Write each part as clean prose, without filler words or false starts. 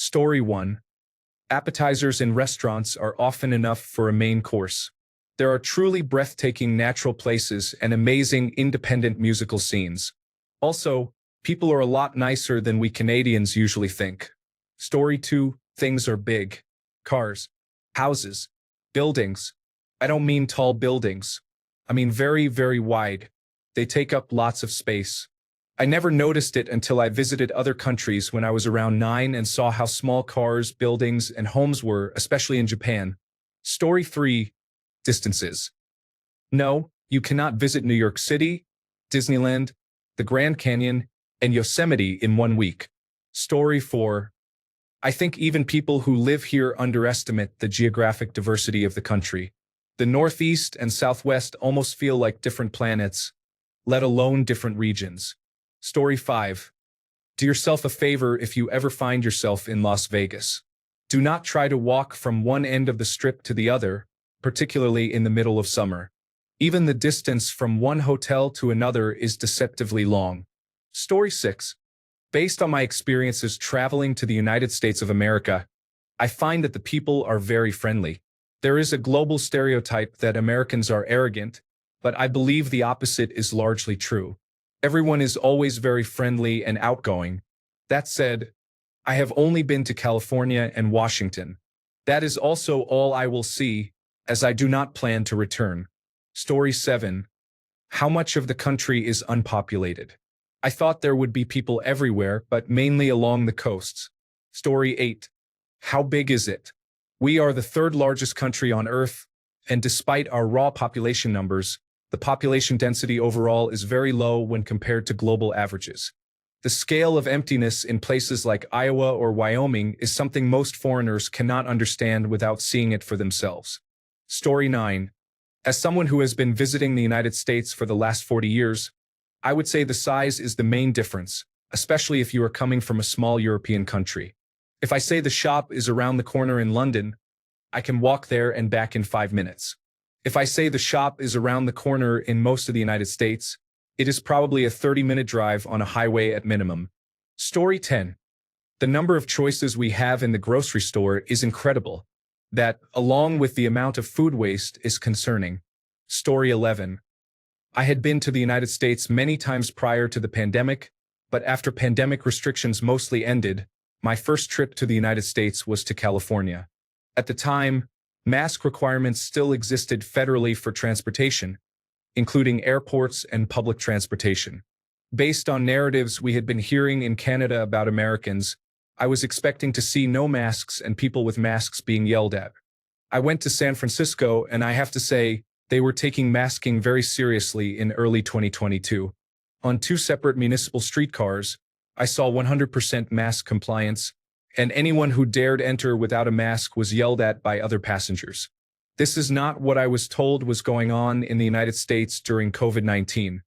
Story 1. Appetizers in restaurants are often enough for a main course. There are truly breathtaking natural places and amazing independent musical scenes. Also, people are a lot nicer than we Canadians usually think. Story 2. Things are big. Cars, houses, buildings. I don't mean tall buildings. I mean very, very wide. They take up lots of space. I never noticed it until I visited other countries when I was around 9 and saw how small cars, buildings, and homes were, especially in Japan. Story 3. Distances. No, you cannot visit New York City, Disneyland, the Grand Canyon, and Yosemite in 1 week. Story 4. I think even people who live here underestimate the geographic diversity of the country. The Northeast and Southwest almost feel like different planets, let alone different regions. Story 5. Do yourself a favor if you ever find yourself in Las Vegas. Do not try to walk from one end of the strip to the other, particularly in the middle of summer. Even the distance from one hotel to another is deceptively long. Story 6. Based on my experiences traveling to the United States of America, I find that the people are very friendly. There is a global stereotype that Americans are arrogant, but I believe the opposite is largely true. Everyone is always very friendly and outgoing. That said, I have only been to California and Washington. That is also all I will see, as I do not plan to return. Story 7. How much of the country is unpopulated? I thought there would be people everywhere, but mainly along the coasts. Story 8. How big is it? We are the third largest country on Earth, and despite our raw population numbers, the population density overall is very low when compared to global averages. The scale of emptiness in places like Iowa or Wyoming is something most foreigners cannot understand without seeing it for themselves. Story 9. As someone who has been visiting the United States for the last 40 years, I would say the size is the main difference, especially if you are coming from a small European country. If I say the shop is around the corner in London, I can walk there and back in 5 minutes. If I say the shop is around the corner in most of the United States, it is probably a 30-minute drive on a highway at minimum. Story 10. The number of choices we have in the grocery store is incredible. That, along with the amount of food waste, is concerning. Story 11. I had been to the United States many times prior to the pandemic, but after pandemic restrictions mostly ended, my first trip to the United States was to California. At the time, mask requirements still existed federally for transportation, including airports and public transportation. Based on narratives we had been hearing in Canada about Americans, I was expecting to see no masks and people with masks being yelled at. I went to San Francisco, and I have to say, they were taking masking very seriously in early 2022. On 2 separate municipal streetcars, I saw 100% mask compliance, and anyone who dared enter without a mask was yelled at by other passengers. This is not what I was told was going on in the United States during COVID-19.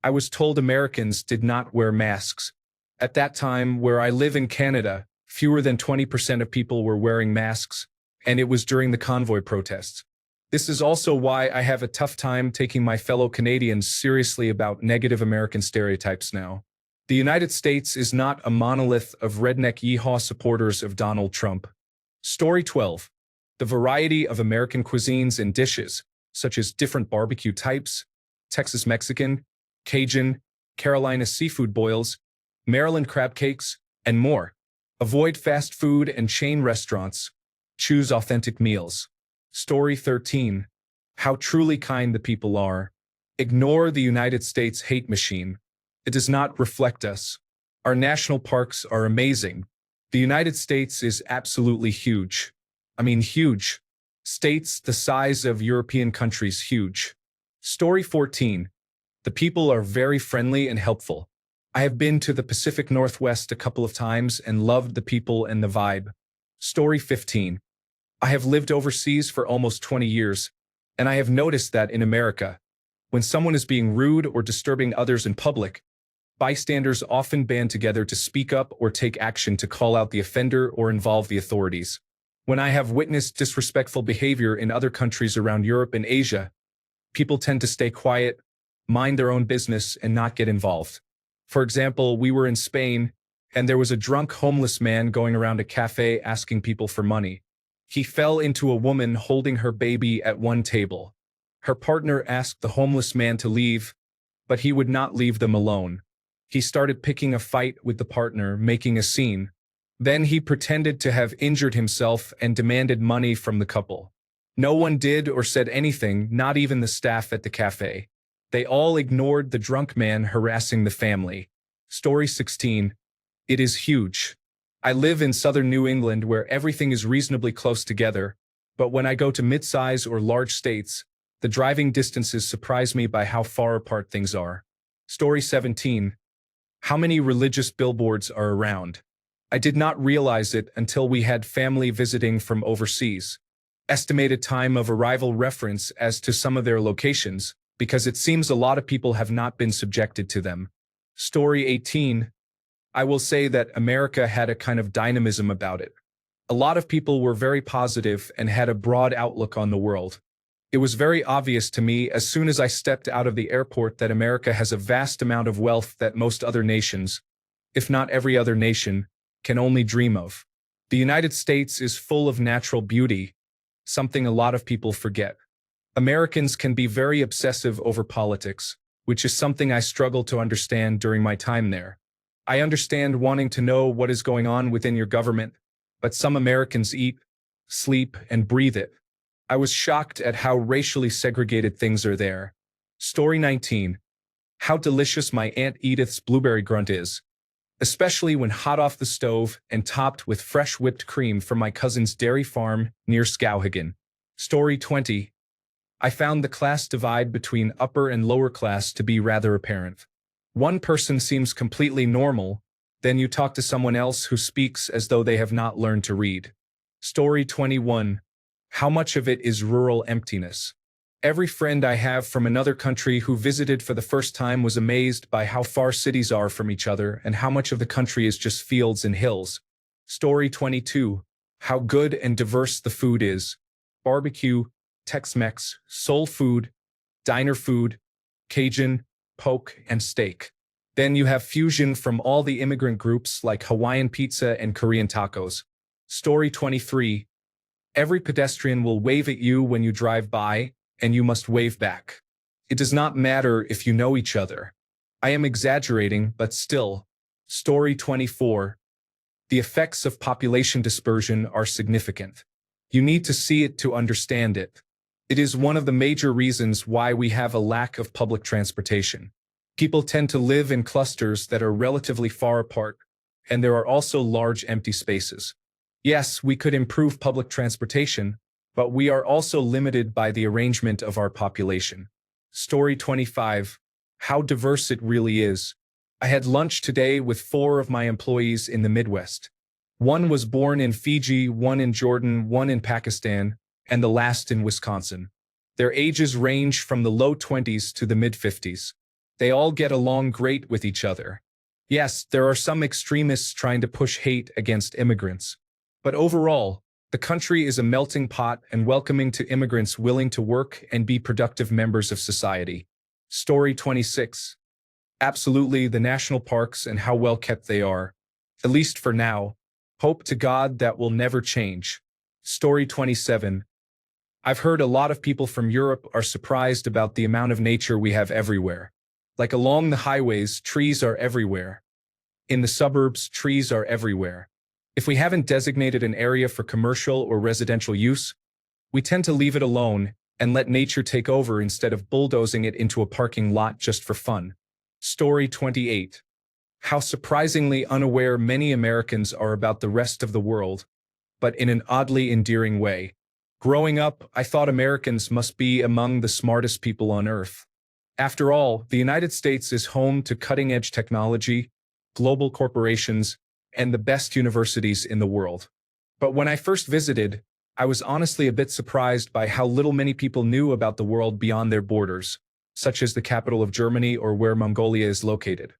I was told Americans did not wear masks. At that time, where I live in Canada, fewer than 20% of people were wearing masks, and it was during the convoy protests. This is also why I have a tough time taking my fellow Canadians seriously about negative American stereotypes now. The United States is not a monolith of redneck yeehaw supporters of Donald Trump. Story 12. The variety of American cuisines and dishes, such as different barbecue types, Texas Mexican, Cajun, Carolina seafood boils, Maryland crab cakes, and more. Avoid fast food and chain restaurants. Choose authentic meals. Story 13. How truly kind the people are. Ignore the United States hate machine. It does not reflect us. Our national parks are amazing. The United States is absolutely huge. I mean huge. States the size of European countries huge. Story 14. The people are very friendly and helpful. I have been to the Pacific Northwest a couple of times and loved the people and the vibe. Story 15. I have lived overseas for almost 20 years, and I have noticed that in America, when someone is being rude or disturbing others in public, bystanders often band together to speak up or take action to call out the offender or involve the authorities. When I have witnessed disrespectful behavior in other countries around Europe and Asia, people tend to stay quiet, mind their own business, and not get involved. For example, we were in Spain, and there was a drunk homeless man going around a cafe asking people for money. He fell into a woman holding her baby at one table. Her partner asked the homeless man to leave, but he would not leave them alone. He started picking a fight with the partner, making a scene. Then he pretended to have injured himself and demanded money from the couple. No one did or said anything, not even the staff at the cafe. They all ignored the drunk man harassing the family. Story 16. It is huge. I live in southern New England where everything is reasonably close together, but when I go to mid-size or large states, the driving distances surprise me by how far apart things are. Story 17. How many religious billboards are around? I did not realize it until we had family visiting from overseas. Estimated time of arrival reference as to some of their locations, because it seems a lot of people have not been subjected to them. Story 18. I will say that America had a kind of dynamism about it. A lot of people were very positive and had a broad outlook on the world. It was very obvious to me as soon as I stepped out of the airport that America has a vast amount of wealth that most other nations, if not every other nation, can only dream of. The United States is full of natural beauty, something a lot of people forget. Americans can be very obsessive over politics, which is something I struggled to understand during my time there. I understand wanting to know what is going on within your government, but some Americans eat, sleep, and breathe it. I was shocked at how racially segregated things are there. Story 19. How delicious my Aunt Edith's blueberry grunt is, especially when hot off the stove and topped with fresh whipped cream from my cousin's dairy farm near Skowhegan. Story 20. I found the class divide between upper and lower class to be rather apparent. One person seems completely normal, then you talk to someone else who speaks as though they have not learned to read. Story 21. How much of it is rural emptiness? Every friend I have from another country who visited for the first time was amazed by how far cities are from each other and how much of the country is just fields and hills. Story 22. How good and diverse the food is. Barbecue, Tex-Mex, soul food, diner food, Cajun, poke, and steak. Then you have fusion from all the immigrant groups like Hawaiian pizza and Korean tacos. Story 23. Every pedestrian will wave at you when you drive by, and you must wave back. It does not matter if you know each other. I am exaggerating, but still. Story 24. The effects of population dispersion are significant. You need to see it to understand it. It is one of the major reasons why we have a lack of public transportation. People tend to live in clusters that are relatively far apart, and there are also large empty spaces. Yes, we could improve public transportation, but we are also limited by the arrangement of our population. Story 25. How diverse it really is. I had lunch today with 4 of my employees in the Midwest. One was born in Fiji, one in Jordan, one in Pakistan, and the last in Wisconsin. Their ages range from the low 20s to the mid-50s. They all get along great with each other. Yes, there are some extremists trying to push hate against immigrants. But overall, the country is a melting pot and welcoming to immigrants willing to work and be productive members of society. Story 26. Absolutely, the national parks and how well kept they are. At least for now. Hope to God that will never change. Story 27. I've heard a lot of people from Europe are surprised about the amount of nature we have everywhere. Like along the highways, trees are everywhere. In the suburbs, trees are everywhere. If we haven't designated an area for commercial or residential use, we tend to leave it alone and let nature take over instead of bulldozing it into a parking lot just for fun. Story 28. How surprisingly unaware many Americans are about the rest of the world, but in an oddly endearing way. Growing up, I thought Americans must be among the smartest people on earth. After all, the United States is home to cutting-edge technology, global corporations, and the best universities in the world. But when I first visited, I was honestly a bit surprised by how little many people knew about the world beyond their borders, such as the capital of Germany or where Mongolia is located.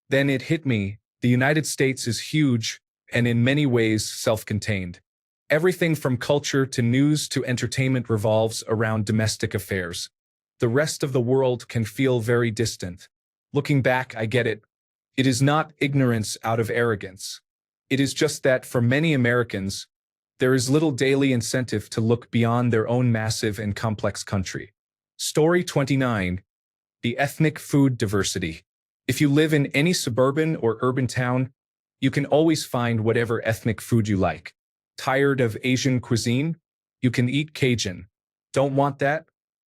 Then it hit me, the United States is huge and in many ways self-contained. Everything from culture to news to entertainment revolves around domestic affairs. The rest of the world can feel very distant. Looking back, I get it. It is not ignorance out of arrogance. It is just that for many Americans, there is little daily incentive to look beyond their own massive and complex country. Story 29. The ethnic food diversity. If you live in any suburban or urban town, you can always find whatever ethnic food you like. Tired of Asian cuisine? You can eat Cajun. Don't want that?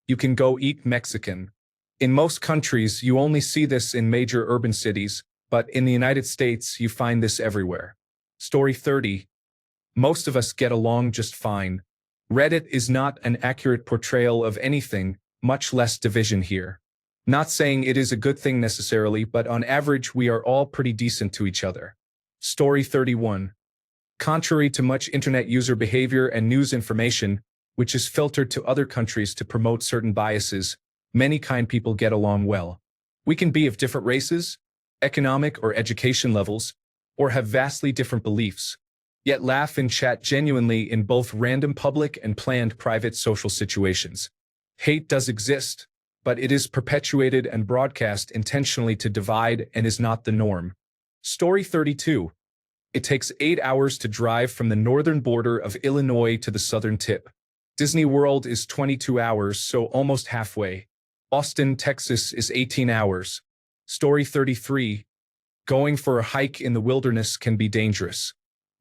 You can go eat Mexican. In most countries, you only see this in major urban cities, but in the United States, you find this everywhere. Story 30. Most of us get along just fine. Reddit is not an accurate portrayal of anything, much less division here. Not saying it is a good thing necessarily, but on average, we are all pretty decent to each other. Story 31. Contrary to much internet user behavior and news information, which is filtered to other countries to promote certain biases, many kind people get along well. We can be of different races, economic or education levels, or have vastly different beliefs, yet laugh and chat genuinely in both random public and planned private social situations. Hate does exist, but it is perpetuated and broadcast intentionally to divide and is not the norm. Story 32. It takes 8 hours to drive from the northern border of Illinois to the southern tip. Disney World is 22 hours, so almost halfway. Austin, Texas is 18 hours. Story 33. Going for a hike in the wilderness can be dangerous.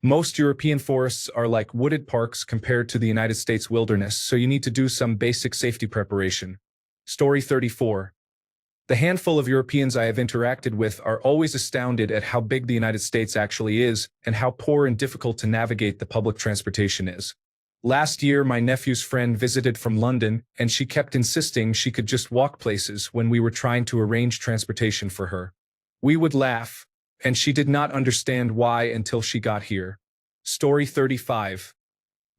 Most European forests are like wooded parks compared to the United States wilderness, so you need to do some basic safety preparation. Story 34. The handful of Europeans I have interacted with are always astounded at how big the United States actually is and how poor and difficult to navigate the public transportation is. Last year, my nephew's friend visited from London, and she kept insisting she could just walk places when we were trying to arrange transportation for her. We would laugh, and she did not understand why until she got here. Story 35.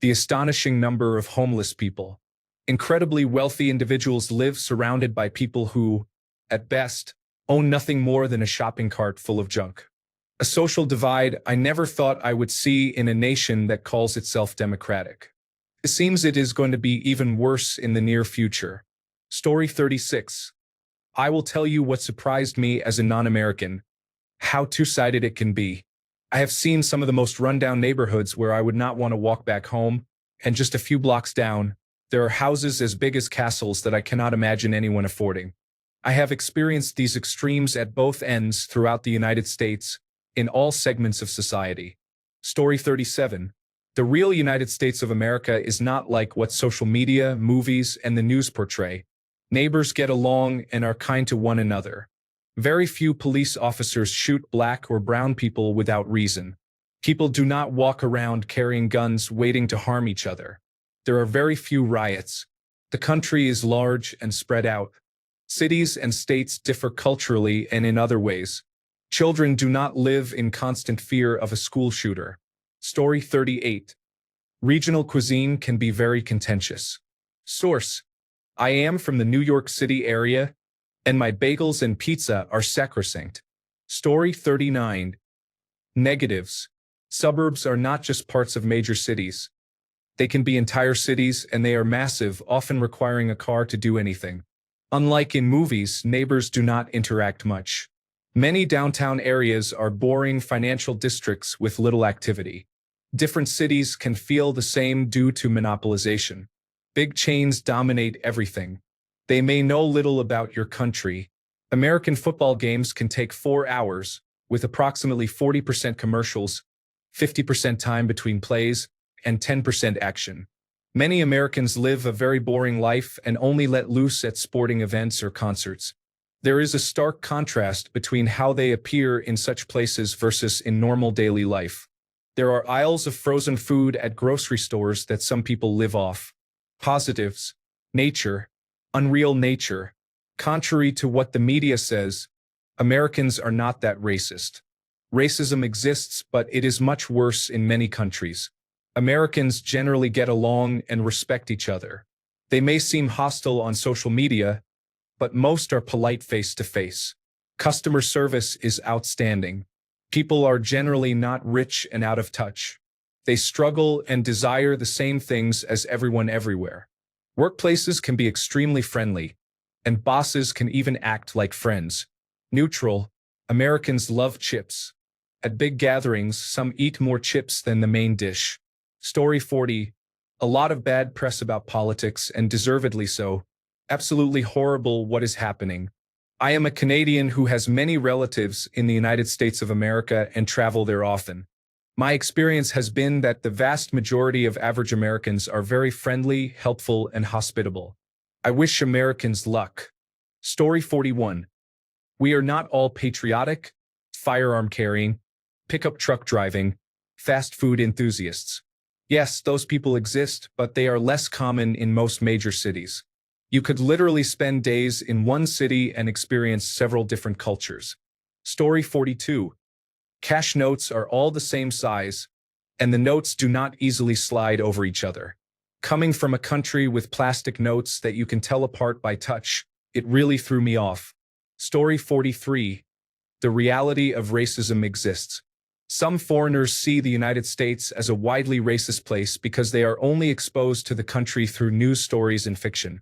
The astonishing number of homeless people. Incredibly wealthy individuals live surrounded by people who, at best, own nothing more than a shopping cart full of junk. A social divide I never thought I would see in a nation that calls itself democratic. It seems it is going to be even worse in the near future. Story 36. I will tell you what surprised me as a non-American, how two-sided it can be. I have seen some of the most rundown neighborhoods where I would not want to walk back home, and just a few blocks down, there are houses as big as castles that I cannot imagine anyone affording. I have experienced these extremes at both ends throughout the United States, in all segments of society. Story 37. The real United States of America is not like what social media, movies, and the news portray. Neighbors get along and are kind to one another. Very few police officers shoot black or brown people without reason. People do not walk around carrying guns waiting to harm each other. There are very few riots. The country is large and spread out. Cities and states differ culturally and in other ways. Children do not live in constant fear of a school shooter. Story 38. Regional cuisine can be very contentious. Source. I am from the New York City area, and my bagels and pizza are sacrosanct. Story 39. Negatives. Suburbs are not just parts of major cities. They can be entire cities, and they are massive, often requiring a car to do anything. Unlike in movies, neighbors do not interact much. Many downtown areas are boring financial districts with little activity. Different cities can feel the same due to monopolization. Big chains dominate everything. They may know little about your country. American football games can take 4 hours, with approximately 40% commercials, 50% time between plays, and 10% action. Many Americans live a very boring life and only let loose at sporting events or concerts. There is a stark contrast between how they appear in such places versus in normal daily life. There are aisles of frozen food at grocery stores that some people live off. Positives. Nature. Unreal nature. Contrary to what the media says, Americans are not that racist. Racism exists, but it is much worse in many countries. Americans generally get along and respect each other. They may seem hostile on social media, but most are polite face-to-face. Customer service is outstanding. People are generally not rich and out of touch. They struggle and desire the same things as everyone everywhere. Workplaces can be extremely friendly, and bosses can even act like friends. Neutral. Americans love chips. At big gatherings, some eat more chips than the main dish. Story 40. A lot of bad press about politics, and deservedly so. Absolutely horrible what is happening. I am a Canadian who has many relatives in the United States of America and travel there often. My experience has been that the vast majority of average Americans are very friendly, helpful, and hospitable. I wish Americans luck. Story 41. We are not all patriotic, firearm carrying, pickup truck driving, fast food enthusiasts. Yes, those people exist, but they are less common in most major cities. You could literally spend days in one city and experience several different cultures. Story 42. Cash notes are all the same size, and the notes do not easily slide over each other. Coming from a country with plastic notes that you can tell apart by touch, it really threw me off. Story 43. The reality of racism exists. Some foreigners see the United States as a widely racist place because they are only exposed to the country through news stories and fiction.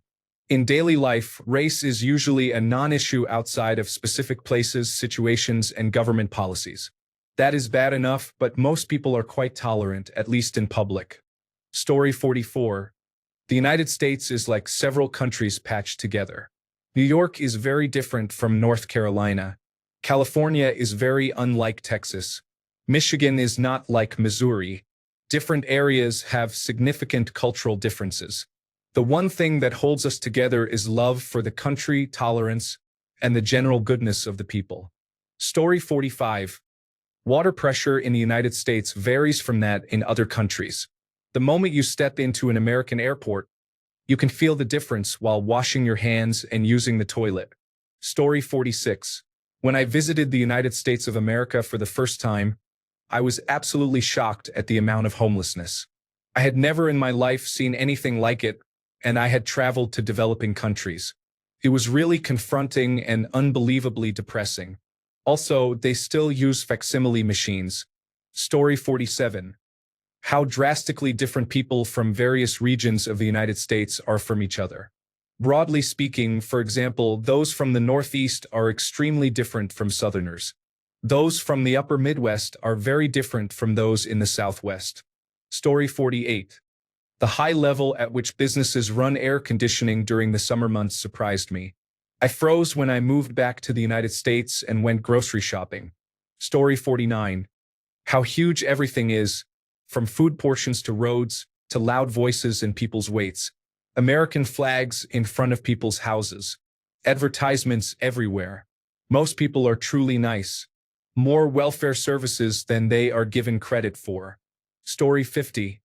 In daily life, race is usually a non-issue outside of specific places, situations, and government policies. That is bad enough, but most people are quite tolerant, at least in public. Story 44. The United States is like several countries patched together. New York is very different from North Carolina. California is very unlike Texas. Michigan is not like Missouri. Different areas have significant cultural differences. The one thing that holds us together is love for the country, tolerance, and the general goodness of the people. Story 45. Water pressure in the United States varies from that in other countries. The moment you step into an American airport, you can feel the difference while washing your hands and using the toilet. Story 46. When I visited the United States of America for the first time, I was absolutely shocked at the amount of homelessness. I had never in my life seen anything like it, and I had traveled to developing countries. It was really confronting and unbelievably depressing. Also, they still use facsimile machines. Story 47. How drastically different people from various regions of the United States are from each other. Broadly speaking, for example, those from the Northeast are extremely different from Southerners. Those from the Upper Midwest are very different from those in the Southwest. Story 48. The high level at which businesses run air conditioning during the summer months surprised me. I froze when I moved back to the United States and went grocery shopping. Story 49. How huge everything is, from food portions to roads, to loud voices and people's waits. American flags in front of people's houses. Advertisements everywhere. Most people are truly nice. More welfare services than they are given credit for. Story 50.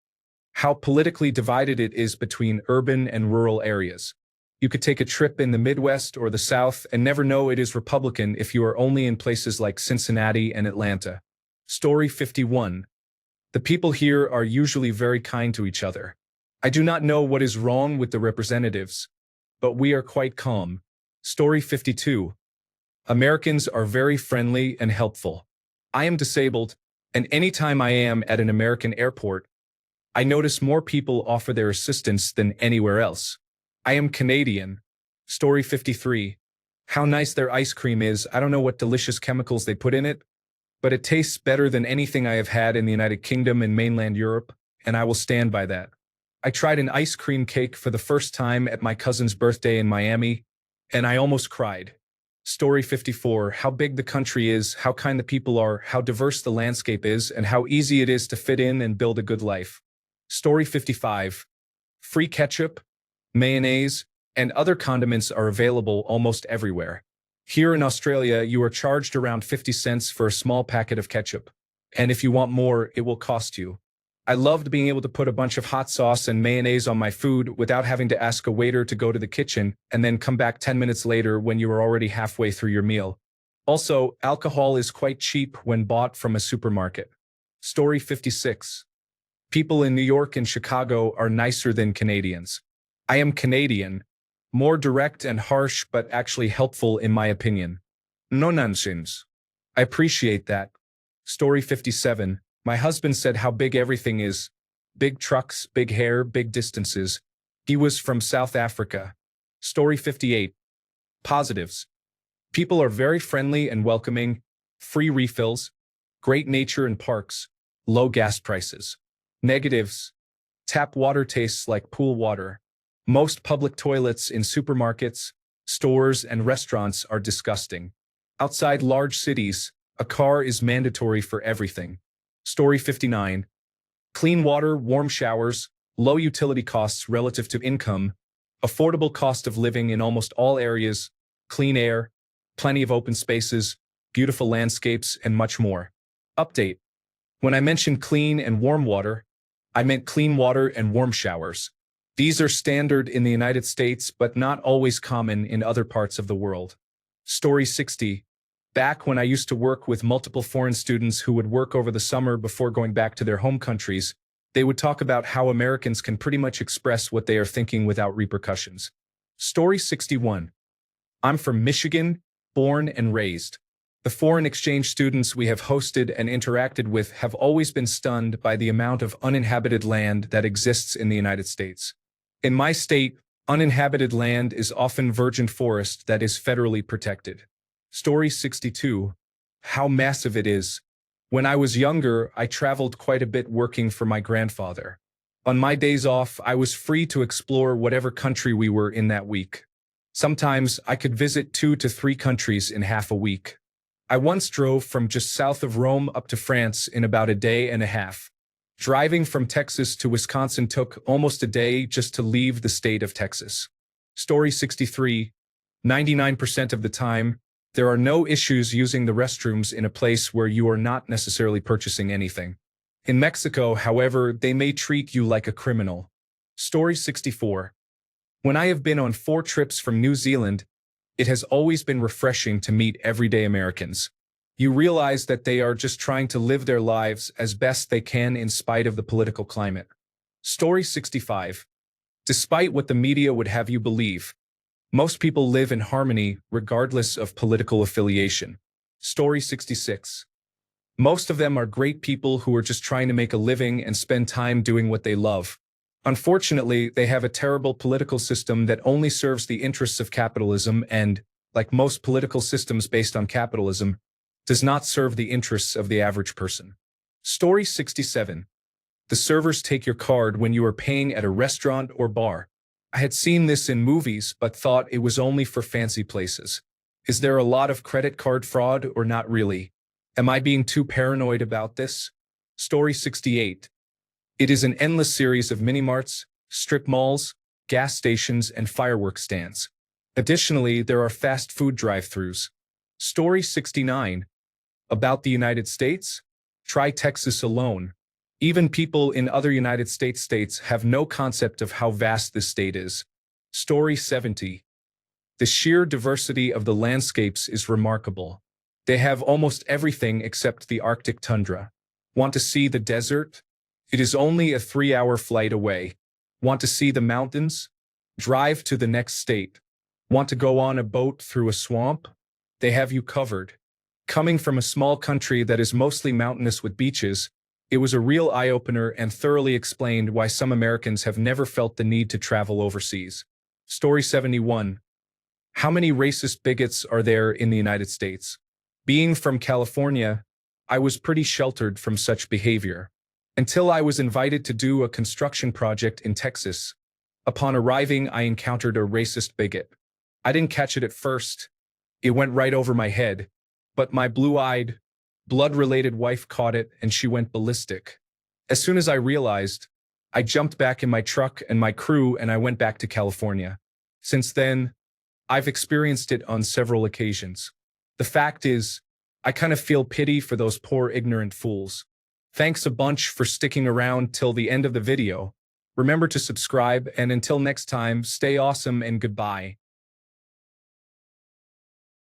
How politically divided it is between urban and rural areas. You could take a trip in the Midwest or the South and never know it is Republican if you are only in places like Cincinnati and Atlanta. Story 51. The people here are usually very kind to each other. I do not know what is wrong with the representatives, but we are quite calm. Story 52. Americans are very friendly and helpful. I am disabled, and anytime I am at an American airport, I notice more people offer their assistance than anywhere else. I am Canadian. Story 53. How nice their ice cream is. I don't know what delicious chemicals they put in it, but it tastes better than anything I have had in the United Kingdom and mainland Europe, and I will stand by that. I tried an ice cream cake for the first time at my cousin's birthday in Miami, and I almost cried. Story 54. How big the country is, how kind the people are, how diverse the landscape is, and how easy it is to fit in and build a good life. Story 55. Free ketchup, mayonnaise, and other condiments are available almost everywhere. Here in Australia, you are charged around 50 cents for a small packet of ketchup. And if you want more, it will cost you. I loved being able to put a bunch of hot sauce and mayonnaise on my food without having to ask a waiter to go to the kitchen and then come back 10 minutes later when you are already halfway through your meal. Also, alcohol is quite cheap when bought from a supermarket. Story 56. People in New York and Chicago are nicer than Canadians. I am Canadian. More direct and harsh but actually helpful in my opinion. No nonsense. I appreciate that. Story 57. My husband said how big everything is. Big trucks, big hair, big distances. He was from South Africa. Story 58. Positives. People are very friendly and welcoming, Free refills, great nature and parks, low gas prices. Negatives: tap water tastes like pool water. Most public toilets in supermarkets, stores, and restaurants are disgusting. Outside large cities, a car is mandatory for everything. Story 59. Clean water, warm showers, low utility costs relative to income, affordable cost of living in almost all areas, clean air, plenty of open spaces, beautiful landscapes, and much more. Update: when I mentioned clean and warm water, I meant clean water and warm showers. These are standard in the United States, but not always common in other parts of the world. Story 60. Back when I used to work with multiple foreign students who would work over the summer before going back to their home countries, they would talk about how Americans can pretty much express what they are thinking without repercussions. Story 61. I'm from Michigan, born and raised. The foreign exchange students we have hosted and interacted with have always been stunned by the amount of uninhabited land that exists in the United States. In my state, uninhabited land is often virgin forest that is federally protected. Story 62. How massive it is. When I was younger, I traveled quite a bit working for my grandfather. On my days off, I was free to explore whatever country we were in that week. Sometimes I could visit 2 to 3 countries in half a week. I once drove from just south of Rome up to France in about a day and a half. Driving from Texas to Wisconsin took almost a day just to leave the state of Texas. Story 63. 99% of the time, there are no issues using the restrooms in a place where you are not necessarily purchasing anything. In Mexico, however, they may treat you like a criminal. Story 64. When I have been on 4 trips from New Zealand, it has always been refreshing to meet everyday Americans. You realize that they are just trying to live their lives as best they can in spite of the political climate. Story 65. Despite what the media would have you believe, most people live in harmony regardless of political affiliation. Story 66. Most of them are great people who are just trying to make a living and spend time doing what they love. Unfortunately, they have a terrible political system that only serves the interests of capitalism and, like most political systems based on capitalism, does not serve the interests of the average person. Story 67. The servers take your card when you are paying at a restaurant or bar. I had seen this in movies but thought it was only for fancy places. Is there a lot of credit card fraud or not really? Am I being too paranoid about this? Story 68. It is an endless series of mini-marts, strip malls, gas stations, and fireworks stands. Additionally, there are fast food drive-thrus. Story 69. About the United States? Try Texas alone. Even people in other United States states have no concept of how vast this state is. Story 70. The sheer diversity of the landscapes is remarkable. They have almost everything except the Arctic tundra. Want to see the desert? It is only a 3-hour flight away. Want to see the mountains? Drive to the next state. Want to go on a boat through a swamp? They have you covered. Coming from a small country that is mostly mountainous with beaches, it was a real eye-opener and thoroughly explained why some Americans have never felt the need to travel overseas. Story 71. How many racist bigots are there in the United States? Being from California, I was pretty sheltered from such behavior. Until I was invited to do a construction project in Texas. Upon arriving, I encountered a racist bigot. I didn't catch it at first. It went right over my head. But my blue-eyed, blood-related wife caught it and she went ballistic. As soon as I realized, I jumped back in my truck and my crew and I went back to California. Since then, I've experienced it on several occasions. The fact is, I kind of feel pity for those poor ignorant fools. Thanks a bunch for sticking around till the end of the video. Remember to subscribe and until next time, stay awesome and goodbye.